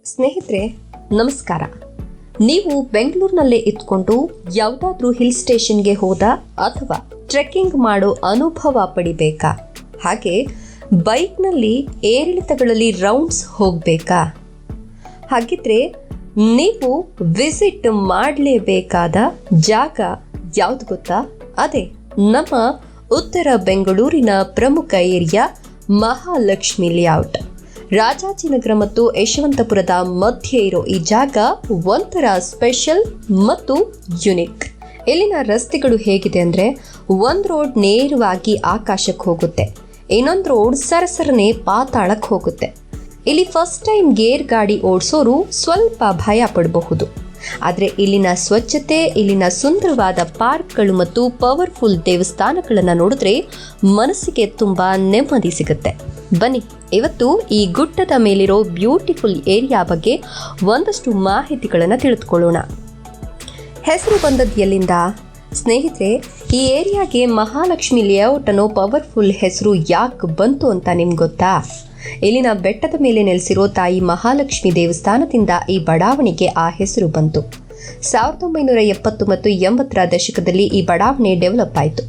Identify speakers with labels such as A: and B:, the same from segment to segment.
A: ಸ್ನೇಹಿತರೆ ನಮಸ್ಕಾರ. ನೀವು ಬೆಂಗಳೂರಿನಲ್ಲೇ ಇದ್ಕೊಂಡು ಯಾವುದಾದ್ರೂ ಹಿಲ್ ಸ್ಟೇಷನ್ಗೆ ಹೋದ ಅಥವಾ ಟ್ರೆಕ್ಕಿಂಗ್ ಮಾಡೋ ಅನುಭವ ಪಡಿಬೇಕಾ? ಹಾಗೆ ಬೈಕ್ನಲ್ಲಿ ಏರಿಳಿತಗಳಲ್ಲಿ ರೌಂಡ್ಸ್ ಹೋಗಬೇಕಾ? ಹಾಗಿದ್ರೆ ನೀವು ವಿಸಿಟ್ ಮಾಡಲೇಬೇಕಾದ ಜಾಗ ಯಾವುದು ಗೊತ್ತಾ? ಅದೇ ನಮ್ಮ ಉತ್ತರ ಬೆಂಗಳೂರಿನ ಪ್ರಮುಖ ಏರಿಯಾ ಮಹಾಲಕ್ಷ್ಮಿ ಲೇಔಟ್. ರಾಜಾಜಿನಗರ ಮತ್ತು ಯಶವಂತಪುರದ ಮಧ್ಯೆ ಇರೋ ಈ ಜಾಗ ಒಂಥರ ಸ್ಪೆಷಲ್ ಮತ್ತು ಯುನಿಕ್. ಇಲ್ಲಿನ ರಸ್ತೆಗಳು ಹೇಗಿದೆ ಅಂದರೆ, ಒಂದು ರೋಡ್ ನೇರವಾಗಿ ಆಕಾಶಕ್ಕೆ ಹೋಗುತ್ತೆ, ಇನ್ನೊಂದು ರೋಡ್ ಸರಸರನೆ ಪಾತಾಳಕ್ಕೆ ಹೋಗುತ್ತೆ. ಇಲ್ಲಿ ಫಸ್ಟ್ ಟೈಮ್ ಗೇರ್ ಗಾಡಿ ಓಡಿಸೋರು ಸ್ವಲ್ಪ ಭಯ ಪಡಬಹುದು. ಆದರೆ ಇಲ್ಲಿನ ಸ್ವಚ್ಛತೆ, ಇಲ್ಲಿನ ಸುಂದರವಾದ ಪಾರ್ಕ್ಗಳು ಮತ್ತು ಪವರ್ಫುಲ್ ದೇವಸ್ಥಾನಗಳನ್ನು ನೋಡಿದ್ರೆ ಮನಸ್ಸಿಗೆ ತುಂಬ ನೆಮ್ಮದಿ ಸಿಗುತ್ತೆ. ಬನ್ನಿ, ಇವತ್ತು ಈ ಗುಡ್ಡದ ಮೇಲಿರೋ ಬ್ಯೂಟಿಫುಲ್ ಏರಿಯಾ ಬಗ್ಗೆ ಒಂದಷ್ಟು ಮಾಹಿತಿಗಳನ್ನು ತಿಳಿದುಕೊಳ್ಳೋಣ. ಹೆಸರು ಬಂದದ್ದು ಎಲ್ಲಿಂದ? ಸ್ನೇಹಿತರೆ, ಈ ಏರಿಯಾಗೆ ಮಹಾಲಕ್ಷ್ಮಿ ಲೇಔಟ್ ಅನ್ನೋ ಪವರ್ಫುಲ್ ಹೆಸರು ಯಾಕೆ ಬಂತು ಅಂತ ನಿಮ್ಗೆ ಗೊತ್ತಾ? ಇಲ್ಲಿನ ಬೆಟ್ಟದ ಮೇಲೆ ನೆಲೆಸಿರೋ ತಾಯಿ ಮಹಾಲಕ್ಷ್ಮಿ ದೇವಸ್ಥಾನದಿಂದ ಈ ಬಡಾವಣೆಗೆ ಆ ಹೆಸರು ಬಂತು. 1970 ಮತ್ತು 80ರ ದಶಕದಲ್ಲಿ ಈ ಬಡಾವಣೆ ಡೆವಲಪ್ ಆಯಿತು.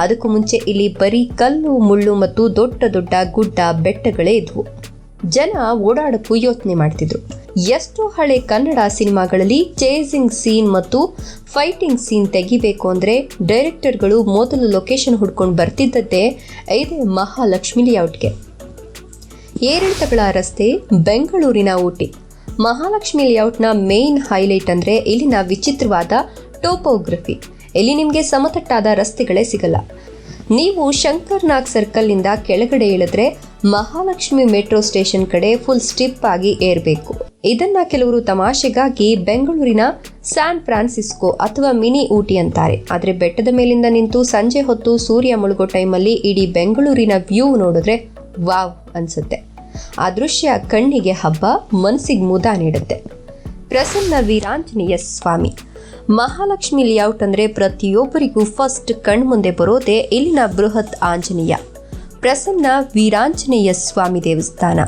A: ಅದಕ್ಕೂ ಮುಂಚೆ ಇಲ್ಲಿ ಬರೀ ಕಲ್ಲು ಮುಳ್ಳು ಮತ್ತು ದೊಡ್ಡ ದೊಡ್ಡ ಗುಡ್ಡ ಬೆಟ್ಟಗಳೇ ಇದ್ವು. ಜನ ಓಡಾಡಕ್ಕೂ ಯೋಚನೆ ಮಾಡ್ತಿದ್ರು. ಎಷ್ಟೋ ಹಳೆ ಕನ್ನಡ ಸಿನಿಮಾಗಳಲ್ಲಿ ಚೇಸಿಂಗ್ ಸೀನ್ ಮತ್ತು ಫೈಟಿಂಗ್ ಸೀನ್ ತೆಗಿಬೇಕು ಅಂದರೆ ಡೈರೆಕ್ಟರ್ಗಳು ಮೊದಲು ಲೊಕೇಶನ್ ಹುಡ್ಕೊಂಡು ಬರ್ತಿದ್ದದ್ದೇ ಇದೇ ಮಹಾಲಕ್ಷ್ಮಿ ಲೇಔಟ್ಗೆ. ಏರಿಳಿತಗಳ ರಸ್ತೆ, ಬೆಂಗಳೂರಿನ ಊಟಿ. ಮಹಾಲಕ್ಷ್ಮಿ ಲೇಔಟ್ನ ಮೇನ್ ಹೈಲೈಟ್ ಅಂದರೆ ಇಲ್ಲಿನ ವಿಚಿತ್ರವಾದ ಟೋಪೋಗ್ರಫಿ. ಇಲ್ಲಿ ನಿಮಗೆ ಸಮತಟ್ಟಾದ ರಸ್ತೆಗಳೇ ಸಿಗಲ್ಲ. ನೀವು ಶಂಕರ್ನಾಗ್ ಸರ್ಕಲ್ನಿಂದ ಕೆಳಗಡೆ ಇಳಿದ್ರೆ ಮಹಾಲಕ್ಷ್ಮಿ ಮೆಟ್ರೋ ಸ್ಟೇಷನ್ ಕಡೆ ಫುಲ್ ಸ್ಟಿಪ್ ಆಗಿ ಏರಬೇಕು. ಇದನ್ನ ಕೆಲವರು ತಮಾಷೆಗಾಗಿ ಬೆಂಗಳೂರಿನ ಸ್ಯಾನ್ ಫ್ರಾನ್ಸಿಸ್ಕೋ ಅಥವಾ ಮಿನಿ ಊಟಿ ಅಂತಾರೆ. ಆದರೆ ಬೆಟ್ಟದ ಮೇಲಿಂದ ನಿಂತು ಸಂಜೆ ಹೊತ್ತು ಸೂರ್ಯ ಮುಳುಗೋ ಟೈಮಲ್ಲಿ ಇಡೀ ಬೆಂಗಳೂರಿನ ವ್ಯೂ ನೋಡಿದ್ರೆ ವಾವ್ ಅನ್ಸುತ್ತೆ. ಆ ದೃಶ್ಯ ಕಣ್ಣಿಗೆ ಹಬ್ಬ, ಮನಸ್ಸಿಗೆ ಮುದ ನೀಡುತ್ತೆ. ಪ್ರಸನ್ನ ವೀರಾಂಜನೇಯ ಸ್ವಾಮಿ. ಮಹಾಲಕ್ಷ್ಮಿ ಲೇಔಟ್ ಅಂದರೆ ಪ್ರತಿಯೊಬ್ಬರಿಗೂ ಫಸ್ಟ್ ಕಣ್ಮುಂದೆ ಬರೋದೇ ಇಲ್ಲಿನ ಬೃಹತ್ ಆಂಜನೇಯ ಪ್ರಸನ್ನ ವೀರಾಂಜನೇಯ ಸ್ವಾಮಿ ದೇವಸ್ಥಾನ.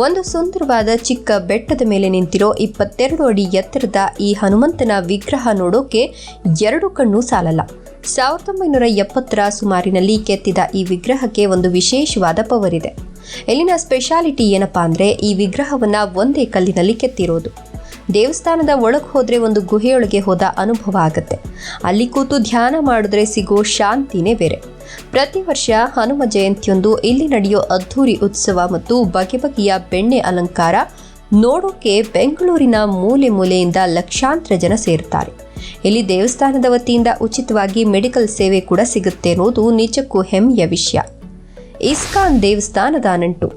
A: ಒಂದು ಸುಂದರವಾದ ಚಿಕ್ಕ ಬೆಟ್ಟದ ಮೇಲೆ ನಿಂತಿರೋ 22 ಅಡಿ ಎತ್ತರದ ಈ ಹನುಮಂತನ ವಿಗ್ರಹ ನೋಡೋಕೆ 2 ಕಣ್ಣು ಸಾಲಲ್ಲ. 1970ರ ಸುಮಾರಿನಲ್ಲಿ ಕೆತ್ತಿದ ಈ ವಿಗ್ರಹಕ್ಕೆ ಒಂದು ವಿಶೇಷವಾದ ಪವರ್ ಇದೆ. ಇಲ್ಲಿನ ಸ್ಪೆಷಾಲಿಟಿ ಏನಪ್ಪಾ ಅಂದರೆ, ಈ ವಿಗ್ರಹವನ್ನ ಒಂದೇ ಕಲ್ಲಿನಲ್ಲಿ ಕೆತ್ತಿರೋದು. ದೇವಸ್ಥಾನದ ಒಳಗೆ ಹೋದ್ರೆ ಒಂದು ಗುಹೆಯೊಳಗೆ ಹೋದ ಅನುಭವ ಆಗುತ್ತೆ. ಅಲ್ಲಿ ಕೂತು ಧ್ಯಾನ ಮಾಡಿದ್ರೆ ಸಿಗೋ ಶಾಂತಿನೇ ಬೇರೆ. ಪ್ರತಿ ವರ್ಷ ಹನುಮ ಜಯಂತಿಯೊಂದು ಇಲ್ಲಿ ನಡೆಯೋ ಅದ್ಧೂರಿ ಉತ್ಸವ ಮತ್ತು ಬಗೆ ಬಗೆಯ ಬೆಣ್ಣೆ ಅಲಂಕಾರ ನೋಡೋಕೆ ಬೆಂಗಳೂರಿನ ಮೂಲೆ ಮೂಲೆಯಿಂದ ಲಕ್ಷಾಂತರ ಜನ ಸೇರ್ತಾರೆ. ಇಲ್ಲಿ ದೇವಸ್ಥಾನದ ವತಿಯಿಂದ ಉಚಿತವಾಗಿ ಮೆಡಿಕಲ್ ಸೇವೆ ಕೂಡ ಸಿಗುತ್ತೆ ಅನ್ನೋದು ನಿಜಕ್ಕೂ ಹೆಮ್ಮೆಯ ವಿಷಯ. ಇಸ್ಕಾನ್ ದೇವಸ್ಥಾನದ ನಂಟು.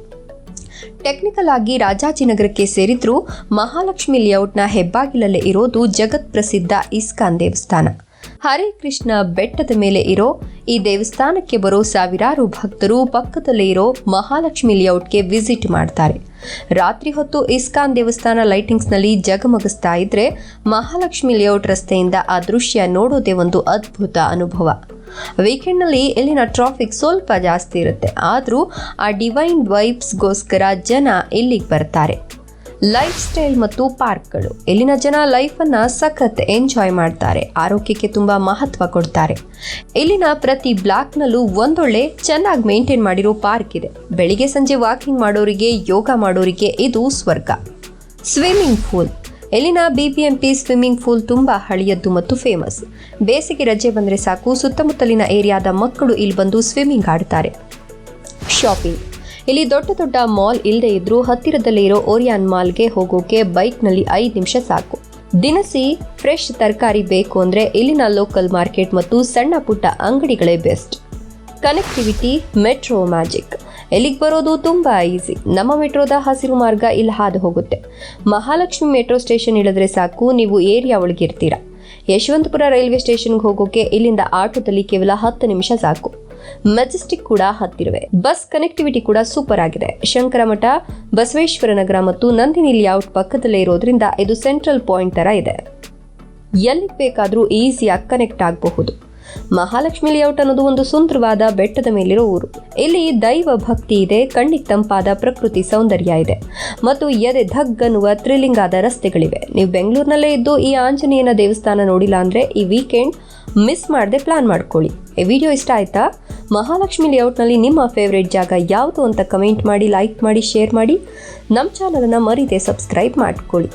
A: ಟೆಕ್ನಿಕಲ್ ಆಗಿ ರಾಜಾಜಿನಗರಕ್ಕೆ ಸೇರಿದ್ರೂ ಮಹಾಲಕ್ಷ್ಮಿ ಲೇಔಟ್ನ ಹೆಬ್ಬಾಗಿಲಲ್ಲೇ ಇರೋದು ಜಗತ್ ಪ್ರಸಿದ್ಧ ಇಸ್ಕಾನ್ ದೇವಸ್ಥಾನ. ಹರೇ ಕೃಷ್ಣ ಬೆಟ್ಟದ ಮೇಲೆ ಇರೋ ಈ ದೇವಸ್ಥಾನಕ್ಕೆ ಬರೋ ಸಾವಿರಾರು ಭಕ್ತರು ಪಕ್ಕದಲ್ಲೇ ಇರೋ ಮಹಾಲಕ್ಷ್ಮಿ ಲೇಔಟ್ಗೆ ವಿಸಿಟ್ ಮಾಡ್ತಾರೆ. ರಾತ್ರಿ ಹೊತ್ತು ಇಸ್ಕಾನ್ ದೇವಸ್ಥಾನ ಲೈಟಿಂಗ್ಸ್ನಲ್ಲಿ ಜಗಮಗಿಸ್ತಾ ಇದ್ರೆ ಮಹಾಲಕ್ಷ್ಮಿ ಲೇಔಟ್ ರಸ್ತೆಯಿಂದ ಆ ದೃಶ್ಯ ನೋಡೋದೇ ಒಂದು ಅದ್ಭುತ ಅನುಭವ. ವೀಕೆಂಡ್ನಲ್ಲಿ ಇಲ್ಲಿನ ಟ್ರಾಫಿಕ್ ಸ್ವಲ್ಪ ಜಾಸ್ತಿ ಇರುತ್ತೆ, ಆದರೂ ಆ ಡಿವೈನ್ ವೈಬ್ಸ್ಗೋಸ್ಕರ ಜನ ಇಲ್ಲಿಗೆ ಬರ್ತಾರೆ. ಲೈಫ್ ಸ್ಟೈಲ್ ಮತ್ತು ಪಾರ್ಕ್ಗಳು. ಇಲ್ಲಿನ ಜನ ಲೈಫನ್ನು ಸಖತ್ ಎಂಜಾಯ್ ಮಾಡ್ತಾರೆ, ಆರೋಗ್ಯಕ್ಕೆ ತುಂಬ ಮಹತ್ವ ಕೊಡ್ತಾರೆ. ಇಲ್ಲಿನ ಪ್ರತಿ ಬ್ಲಾಕ್ನಲ್ಲೂ ಒಂದೊಳ್ಳೆ ಚೆನ್ನಾಗಿ ಮೇಂಟೈನ್ ಮಾಡಿರೋ ಪಾರ್ಕ್ ಇದೆ. ಬೆಳಿಗ್ಗೆ ಸಂಜೆ ವಾಕಿಂಗ್ ಮಾಡೋರಿಗೆ, ಯೋಗ ಮಾಡೋರಿಗೆ ಇದು ಸ್ವರ್ಗ. Swimming pool. ಇಲ್ಲಿನ BBMP ಸ್ವಿಮ್ಮಿಂಗ್ ಪೂಲ್ ತುಂಬ ಹಳೆಯದ್ದು ಮತ್ತು ಫೇಮಸ್. ಬೇಸಿಗೆ ರಜೆ ಬಂದರೆ ಸಾಕು, ಸುತ್ತಮುತ್ತಲಿನ ಏರಿಯಾದ ಮಕ್ಕಳು ಇಲ್ಲಿ ಬಂದು ಸ್ವಿಮ್ಮಿಂಗ್ ಆಡ್ತಾರೆ. ಶಾಪಿಂಗ್. ಇಲ್ಲಿ ದೊಡ್ಡ ದೊಡ್ಡ ಮಾಲ್ ಇಲ್ಲದೆ ಇದ್ರೂ ಹತ್ತಿರದಲ್ಲೇ ಇರೋ ಓರಿಯಾನ್ ಮಾಲ್ಗೆ ಹೋಗೋಕೆ ಬೈಕ್ನಲ್ಲಿ 5 ನಿಮಿಷ ಸಾಕು. ದಿನಸಿ ಫ್ರೆಶ್ ತರಕಾರಿ ಬೇಕು ಅಂದರೆ ಇಲ್ಲಿನ ಲೋಕಲ್ ಮಾರ್ಕೆಟ್ ಮತ್ತು ಸಣ್ಣ ಪುಟ್ಟ ಅಂಗಡಿಗಳೇ ಬೆಸ್ಟ್. ಕನೆಕ್ಟಿವಿಟಿ. Metro magic. ಇಲ್ಲಿಗೆ ಬರೋದು ತುಂಬ ಈಸಿ. ನಮ್ಮ ಮೆಟ್ರೋದ ಹಸಿರು ಮಾರ್ಗ ಇಲ್ಲಿ ಹಾದು ಹೋಗುತ್ತೆ. ಮಹಾಲಕ್ಷ್ಮಿ ಮೆಟ್ರೋ ಸ್ಟೇಷನ್ ಇಳಿದ್ರೆ ಸಾಕು, ನೀವು ಏರಿಯಾ ಒಳಗಿರ್ತೀರ. ಯಶವಂತಪುರ ರೈಲ್ವೆ ಸ್ಟೇಷನ್ಗೆ ಹೋಗೋಕೆ ಇಲ್ಲಿಂದ ಆಟೋದಲ್ಲಿ ಕೇವಲ 10 ನಿಮಿಷ ಸಾಕು. ಮೆಜೆಸ್ಟಿಕ್ ಕೂಡ ಹತ್ತಿರವೇ. ಬಸ್ ಕನೆಕ್ಟಿವಿಟಿ ಕೂಡ ಸೂಪರ್ ಆಗಿದೆ. ಶಂಕರಮಠ, ಬಸವೇಶ್ವರ ನಗರ ಮತ್ತು ನಂದಿನಿ ಲೇಔಟ್ ಪಕ್ಕದಲ್ಲೇ ಇರೋದ್ರಿಂದ ಇದು ಸೆಂಟ್ರಲ್ ಪಾಯಿಂಟ್ ತರ ಇದೆ. ಎಲ್ಲಿಗೆ ಬೇಕಾದರೂ ಈಸಿಯಾಗಿ ಕನೆಕ್ಟ್ ಆಗಬಹುದು. ಮಹಾಲಕ್ಷ್ಮಿ ಲೇಔಟ್ ಅನ್ನೋದು ಒಂದು ಸುಂದರವಾದ ಬೆಟ್ಟದ ಮೇಲಿರೋ ಊರು. ಇಲ್ಲಿ ದೈವ ಭಕ್ತಿ ಇದೆ, ಕಣ್ಣಿಗೆ ತಂಪಾದ ಪ್ರಕೃತಿ ಸೌಂದರ್ಯ ಇದೆ ಮತ್ತು ಎದೆ ಧಗ್ಗನ್ನುವ ಥ್ರಿಲ್ಲಿಂಗ್ ಆದ ರಸ್ತೆಗಳಿವೆ. ನೀವು ಬೆಂಗಳೂರಿನಲ್ಲೇ ಇದ್ದು ಈ ಆಂಜನೇಯನ ದೇವಸ್ಥಾನ ನೋಡಿಲ್ಲ ಅಂದರೆ ಈ ವೀಕೆಂಡ್ ಮಿಸ್ ಮಾಡದೆ ಪ್ಲಾನ್ ಮಾಡ್ಕೊಳ್ಳಿ. ಈ ವಿಡಿಯೋ ಇಷ್ಟ ಆಯ್ತಾ? ಮಹಾಲಕ್ಷ್ಮಿ ಲೇಔಟ್ನಲ್ಲಿ ನಿಮ್ಮ ಫೇವ್ರೇಟ್ ಜಾಗ ಯಾವುದು ಅಂತ ಕಮೆಂಟ್ ಮಾಡಿ, ಲೈಕ್ ಮಾಡಿ, ಶೇರ್ ಮಾಡಿ. ನಮ್ಮ ಚಾನಲನ್ನು ಮರೀದೆ ಸಬ್ಸ್ಕ್ರೈಬ್ ಮಾಡ್ಕೊಳ್ಳಿ.